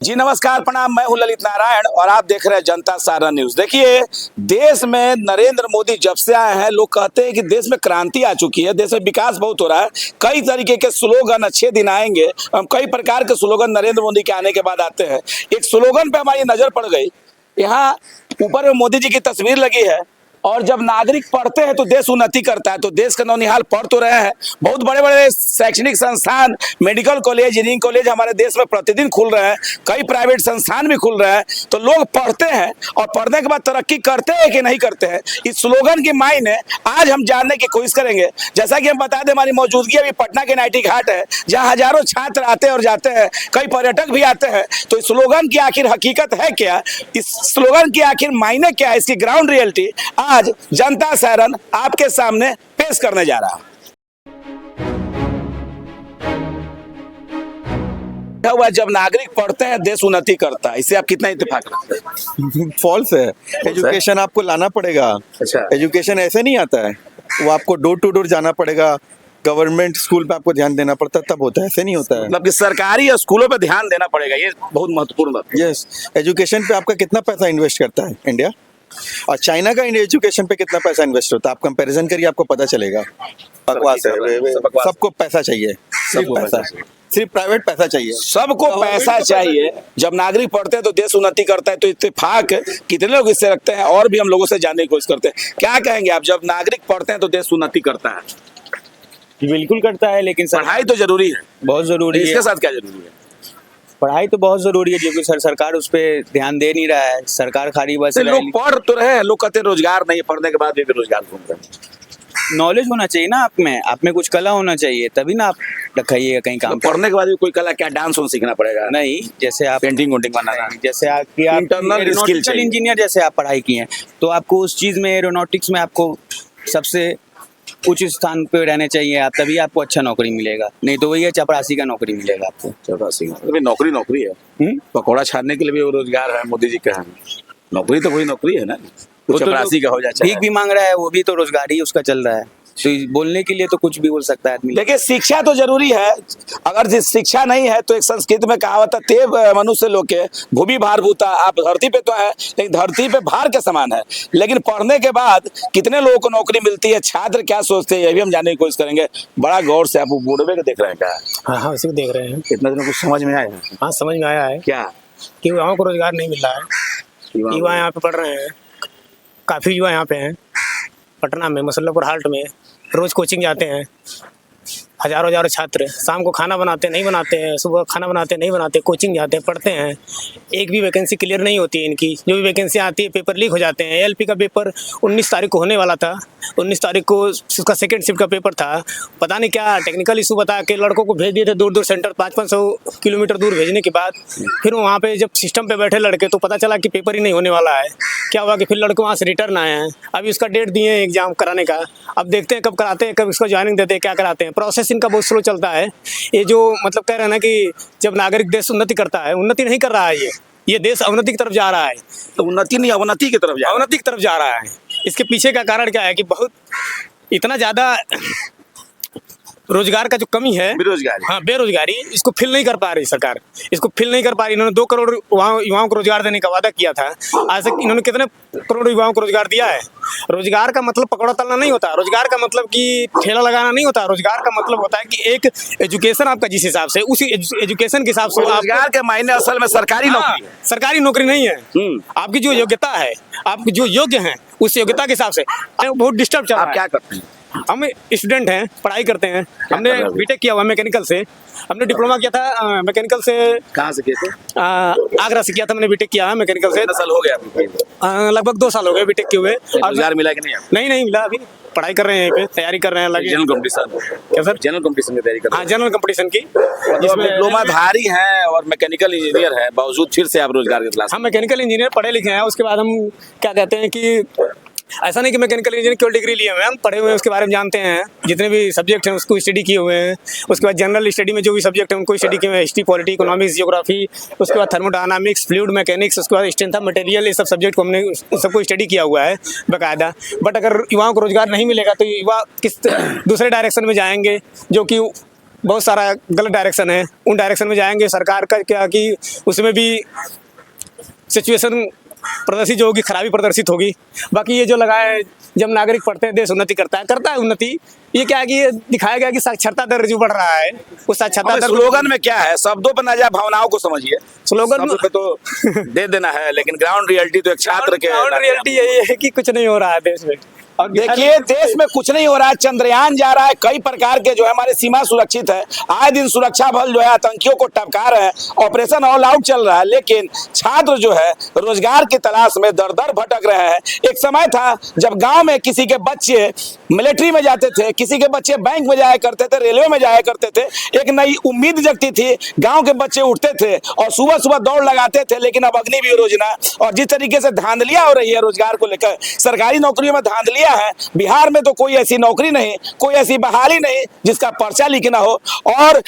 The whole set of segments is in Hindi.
जी नमस्कार, प्रणाम। मैं हूं ललित नारायण और आप देख रहे हैं जनता सारा न्यूज। देखिए, देश में नरेंद्र मोदी जब से आए हैं, लोग कहते हैं कि देश में क्रांति आ चुकी है, देश में विकास बहुत हो रहा है। कई तरीके के स्लोगन अच्छे दिन आएंगे, कई प्रकार के स्लोगन नरेंद्र मोदी के आने के बाद आते हैं। एक स्लोगन पे हमारी नजर पड़ गई। यहाँ ऊपर में मोदी जी की तस्वीर लगी है और जब नागरिक पढ़ते हैं तो देश उन्नति करता है। तो देश का नौनिहाल पढ़ तो रहे हैं, बहुत बड़े बड़े शैक्षणिक संस्थान, मेडिकल कॉलेज, इंजीनियरिंग कॉलेज हमारे देश में प्रतिदिन खुल रहे हैं, कई प्राइवेट संस्थान भी खुल रहे हैं। तो लोग पढ़ते हैं और पढ़ने के बाद तरक्की करते हैं कि नहीं करते हैं, इस स्लोगन की मायने आज हम जानने की कोशिश करेंगे। जैसा कि हम बता दें, हमारी मौजूदगी अभी पटना के नाइटी घाट है, जहाँ हजारों छात्र आते और जाते हैं, कई पर्यटक भी आते हैं। तो इस स्लोगन की आखिर हकीकत है क्या, इस स्लोगन की आखिर मायने क्या है, इसकी ग्राउंड रियलिटी आज जनता सारन आपके सामने पेश करने जा रहा है। हुआ जब नागरिक पढ़ते हैं देश उन्नति करता है, इससे आप कितना इत्तेफाक रखते हैं? फॉल्स है। एजुकेशन आपको लाना पड़ेगा। अच्छा। एजुकेशन ऐसे नहीं आता है, वो आपको डोर टू डोर जाना पड़ेगा, गवर्नमेंट स्कूल पे आपको ध्यान देना पड़ता है, तब होता है। ऐसे नहीं होता है। मतलब कि सरकारी स्कूलों पर ध्यान देना पड़ेगा, ये बहुत महत्वपूर्ण बात है। यस, एजुकेशन पे आपका कितना पैसा इन्वेस्ट करता है इंडिया और चाइना का इंडिया एजुकेशन पे कितना पैसा इन्वेस्ट होता है, आप कंपैरिजन करिए, आपको पता चलेगा। बकवास है, सबको पैसा चाहिए, सबको पैसा चाहिए। सिर्फ प्राइवेट पैसा चाहिए, सबको पैसा चाहिए। जब नागरिक पढ़ते हैं तो देश उन्नति करता है। तो इत्तेफाक कितने लोग इससे रखते हैं और भी हम लोगों से जानने की कोशिश करते हैं। क्या कहेंगे आप, जब नागरिक पढ़ते हैं तो देश उन्नति करता है? बिल्कुल करता है, लेकिन पढ़ाई तो जरूरी है, बहुत जरूरी है। इसके साथ क्या जरूरी है? पढ़ाई तो बहुत जरूरी है, क्योंकि सरकार उस पर ध्यान दे नहीं रहा है। सरकार खाली बस लोग पढ़ तो रहे हैं, लोग कहते हैं रोजगार नहीं है, पढ़ने के बाद भी बेरोजगार घूम रहे हैं। नॉलेज होना चाहिए ना, आप में कुछ कला होना चाहिए, तभी ना आप रखाइएगा कहीं काम। तो पढ़ने के बाद भी कोई कला, क्या डांस सीखना पड़ेगा? नहीं, जैसे आप पेंटिंग वोटिंग बनाना, जैसे आप इंटरनल स्किल चाहिए। इंजीनियर जैसे आप पढ़ाई किए हैं, तो आपको उस चीज में, एरोनॉटिक्स में आपको सबसे उच्च स्थान पे रहने चाहिए आप, तभी आपको अच्छा नौकरी मिलेगा। नहीं तो वही है, चपरासी का नौकरी मिलेगा आपको। चपरासी का नौकरी है। पकौड़ा छानने के लिए भी वो रोजगार है, मोदी जी का है। नौकरी तो वही नौकरी है ना, वो चपरासी का हो जाए। भीख भी मांग रहा है, वो भी तो रोजगार ही उसका चल रहा है। तो बोलने के लिए तो कुछ भी बोल सकता है आदमी। देखिए, शिक्षा तो जरूरी है। अगर जिस शिक्षा नहीं है तो एक संस्कृत में कहावत है, तेव मनुष्य लोके भूमि भार भूता। आप धरती पे तो है, लेकिन धरती पे भार के समान है। लेकिन पढ़ने के बाद कितने लोगों को नौकरी मिलती है, छात्र क्या सोचते हैं, ये भी हम जानने की कोशिश करेंगे। बड़ा गौर से आप बुढ़वे को देख रहे हैं क्या? हाँ, उसी को देख रहे हैं। कितना दिनों कुछ समझ में आया? हाँ, समझ में आया है क्या कि युवाओं को रोजगार नहीं मिल रहा है। युवा यहाँ पे पढ़ रहे हैं, काफी युवा यहाँ पे हैं। पटना में मुसल्लपुर हाल्ट में रोज कोचिंग जाते हैं, हजारों छात्र। शाम को खाना बनाते नहीं बनाते हैं, सुबह खाना बनाते नहीं बनाते, कोचिंग जाते हैं, पढ़ते हैं। एक भी वैकेंसी क्लियर नहीं होती है इनकी। जो भी वैकेंसी आती है पेपर लीक हो जाते हैं। एलपी का पेपर 19 तारीख को होने वाला था, 19 तारीख को उसका सेकंड शिफ्ट का पेपर था। पता नहीं क्या टेक्निकल इशू बता के लड़कों को भेज दिए थे दूर सेंटर, 500 किलोमीटर दूर भेजने के बाद फिर वहाँ पे जब सिस्टम पे बैठे लड़के तो पता चला कि पेपर ही नहीं होने वाला है। क्या हुआ कि फिर लड़के वहाँ से रिटर्न आए हैं। अभी उसका डेट दिए हैं एग्जाम कराने का, अब देखते हैं कब कराते हैं, कब इसको ज्वाइनिंग देते हैं, क्या कराते हैं। प्रोसेस इनका बहुत स्लो चलता है। ये जो मतलब कह रहे हैं ना कि जब नागरिक देश उन्नति करता है, उन्नति नहीं कर रहा है ये देश अवनति की तरफ जा रहा है। तो उन्नति नहीं, अवनति की तरफ जा रहा है। अवनति की तरफ जा रहा है। इसके पीछे का कारण क्या है कि बहुत इतना ज्यादा रोजगार का जो कमी है, बेरोजगारी। हाँ, बेरोजगारी, इसको फिल नहीं कर पा रही सरकार। इसको फिल नहीं कर पा रही। इन्होंने 2 करोड़ युवाओं को रोजगार देने का वादा किया था। आज तक इन्होंने कितने करोड़ युवाओं को रोजगार दिया है? रोजगार का मतलब पकौड़ा तलना नहीं होता। रोजगार का मतलब कि ठेला लगाना नहीं होता। रोजगार का मतलब होता है कि एक एजुकेशन आपका जिस हिसाब से, उसी एजुकेशन के हिसाब से रोजगार के मायने असल में सरकारी नौकरी है। सरकारी नौकरी नहीं है। आपकी जो योग्यता है, आप जो योग्य हैं, उस योग्यता के हिसाब से बहुत डिस्टर्ब चल रहा है। आप क्या करते हैं? हम स्टूडेंट हैं, पढ़ाई करते हैं। हमने बीटेक किया हुआ मैकेनिकल से। हमने डिप्लोमा किया था मैकेनिकल से। कहाँ से किए थे? आगरा से किया था मैंने बीटेक किया है मैकेनिकल से। कितना साल हो गया? लगभग 2 साल हो गए बीटेक किए हुए। रोजगार मिला कि नहीं आपको? नहीं मिला। अभी पढ़ाई कर रहे हैं, यहाँ पे तैयारी कर रहे हैं। लगे जनरल कंपटीशन? क्या सर? जनरल कंपटीशन की तैयारी कर रहे हाँ, जनरल कंपटीशन की। हैं। जिसमें डिप्लोमाधारी हैं और मैकेनिकल इंजीनियर हैं, बावजूद फिर से आप रोजगार की तलाश? हम मैकेनिकल इंजीनियर पढ़े लिखे हैं। उसके बाद हम क्या कहते हैं कि ऐसा नहीं कि मैकेनिकल इंजीनियर केवल डिग्री लिए हुए हैं, हम पढ़े हुए हैं, उसके बारे में जानते हैं। जितने भी सब्जेक्ट हैं उसको स्टडी किए हुए हैं। उसके बाद जनरल स्टडी में जो भी सब्जेक्ट है उनको स्टडी किए हुए हैं। हिस्ट्री, पॉलिटी, इकोनॉमिक्स, जियोग्राफी, उसके बाद थर्मोडायनामिक्स, फ्लूइड मैकेनिक्स, उसके बाद स्ट्रेंथ ऑफ मटेरियल, ये सब सब्जेक्ट को हमने सबको स्टडी किया हुआ है बाकायदा। बट अगर युवाओं को रोजगार नहीं मिलेगा तो युवा किस दूसरे डायरेक्शन में जाएंगे, जो कि बहुत सारा गलत डायरेक्शन है, उन डायरेक्शन में जाएंगे। सरकार का क्या कि उसमें भी सिचुएशन प्रदर्शित जो होगी, खराबी प्रदर्शित होगी। बाकी ये जो लगाए है, जब नागरिक पढ़ते हैं देश उन्नति करता है उन्नति। ये क्या है कि ये दिखाया गया कि साक्षरता दर जो बढ़ रहा है, वो साक्षरता दर स्लोगन में क्या है, शब्दों पर ना जाए, भावनाओं को समझिए। स्लोगन शब्द पे तो दे देना है, लेकिन ग्राउंड रियलिटी तो एक छात्र के रियलिटी यही है कि कुछ नहीं हो रहा है देश में। और देखिए देश में कुछ नहीं हो रहा है, चंद्रयान जा रहा है, कई प्रकार के जो है हमारे सीमा सुरक्षित है, आए दिन सुरक्षा बल जो है आतंकियों को टपका रहे हैं, ऑपरेशन ऑल आउट चल रहा है, लेकिन छात्र जो है रोजगार की तलाश में दर दर भटक रहे हैं। एक समय था जब गांव में किसी के बच्चे मिलिट्री में जाते थे, किसी के बच्चे बैंक में जाया करते थे, रेलवे में जाया करते थे, एक नई उम्मीद जगती थी, गांव के बच्चे उठते थे और सुबह सुबह दौड़ लगाते थे। लेकिन अब अग्निवीर योजना और जिस तरीके से धांधलियां हो रही है रोजगार को लेकर, सरकारी नौकरियों में धांधलियां है। बिहार में तो कोई ऐसी नौकरी नहीं, कोई ऐसी बहाली नहीं जिसका पर्चा लिखना हो, और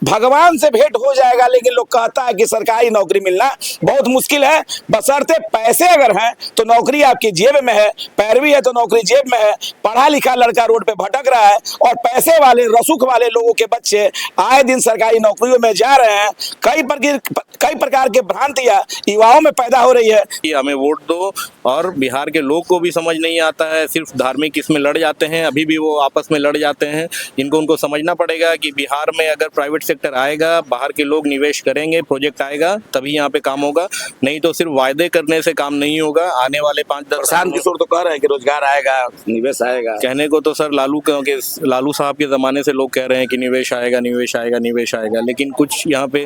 भगवान से भेंट हो जाएगा, लेकिन लोग कहता है कि सरकारी नौकरी मिलना बहुत मुश्किल है। बशर्ते पैसे अगर हैं तो नौकरी आपकी जेब में है, पैरवी है तो नौकरी जेब में है। पढ़ा लिखा लड़का रोड पे भटक रहा है और पैसे वाले रसूख वाले लोगों के बच्चे आए दिन सरकारी नौकरियों में जा रहे हैं। कई प्रकार के भ्रांतियां युवाओं में पैदा हो रही है कि हमें वोट दो, और बिहार के लोग को भी समझ नहीं आता है, सिर्फ धार्मिक इसमें लड़ जाते हैं, अभी भी वो आपस में लड़ जाते हैं। उनको समझना पड़ेगा कि बिहार में अगर प्राइवेट सेक्टर आएगा, बाहर के लोग निवेश करेंगे, प्रोजेक्ट आएगा, तभी यहाँ पे काम होगा, नहीं तो सिर्फ वायदे करने से काम नहीं होगा। आने वाले 5-10 प्रशांत किशोर तो कह रहे हैं कि रोजगार आएगा, निवेश आएगा। कहने को तो सर लालू साहब के ज़माने से लोग कह रहे हैं कि निवेश आएगा, निवेश आएगा, निवेश आएगा, लेकिन कुछ यहाँ पे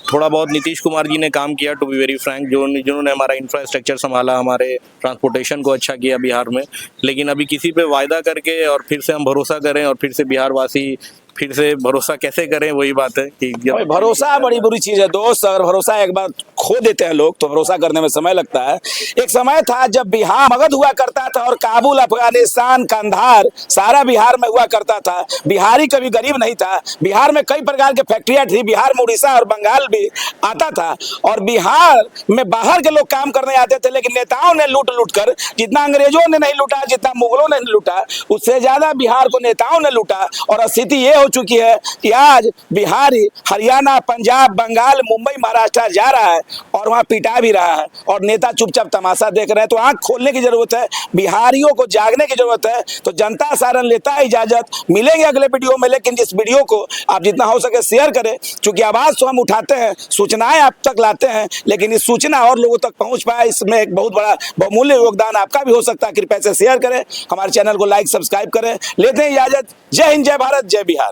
थोड़ा बहुत नीतीश कुमार जी ने काम किया, टू बी वेरी फ्रैंक, जिन्होंने हमारा इंफ्रास्ट्रक्चर संभाला, हमारे ट्रांसपोर्टेशन को अच्छा किया बिहार में। लेकिन अभी किसी पे वायदा करके और फिर से हम भरोसा करें और फिर से बिहार वासी फिर से भरोसा कैसे करें, वही बात है कि भरोसा बड़ी बुरी चीज है दोस्त। अगर भरोसा एक बार खो देते हैं लोग तो भरोसा करने में समय लगता है। एक समय था जब बिहार मगध हुआ करता था और काबुल, अफगानिस्तान, कंधार सारा बिहार में हुआ करता था। बिहारी कभी गरीब नहीं था। बिहार में कई प्रकार के फैक्ट्रियां थी, बिहार में उड़ीसा और बंगाल भी आता था, और बिहार में बाहर के लोग काम करने आते थे। लेकिन नेताओं ने लूट कर, जितना अंग्रेजों ने नहीं लूटा, जितना मुगलों ने लूटा, उससे ज्यादा बिहार को नेताओं ने लूटा। और स्थिति ये हो चुकी है कि आज बिहारी हरियाणा, पंजाब, बंगाल, मुंबई, महाराष्ट्र जा रहा है और वहां पिटा भी रहा है, और नेता चुपचाप तमाशा देख रहे हैं। तो आंख खोलने की जरूरत है, बिहारियों को जागने की जरूरत है। तो जनता सारण लेता है इजाजत। मिलेंगे अगले वीडियो में, लेकिन इस वीडियो को आप जितना हो सके शेयर करें, क्योंकि आवाज तो हम उठाते हैं, सूचनाएं आप तक लाते हैं, लेकिन इस सूचना और लोगों तक पहुंच पाए, इसमें एक बहुत बड़ा बहुमूल्य योगदान आपका भी हो सकता है। कृपया से शेयर करें, हमारे चैनल को लाइक सब्सक्राइब करें। लेते हैं इजाजत। जय हिंद, जय भारत, जय बिहार।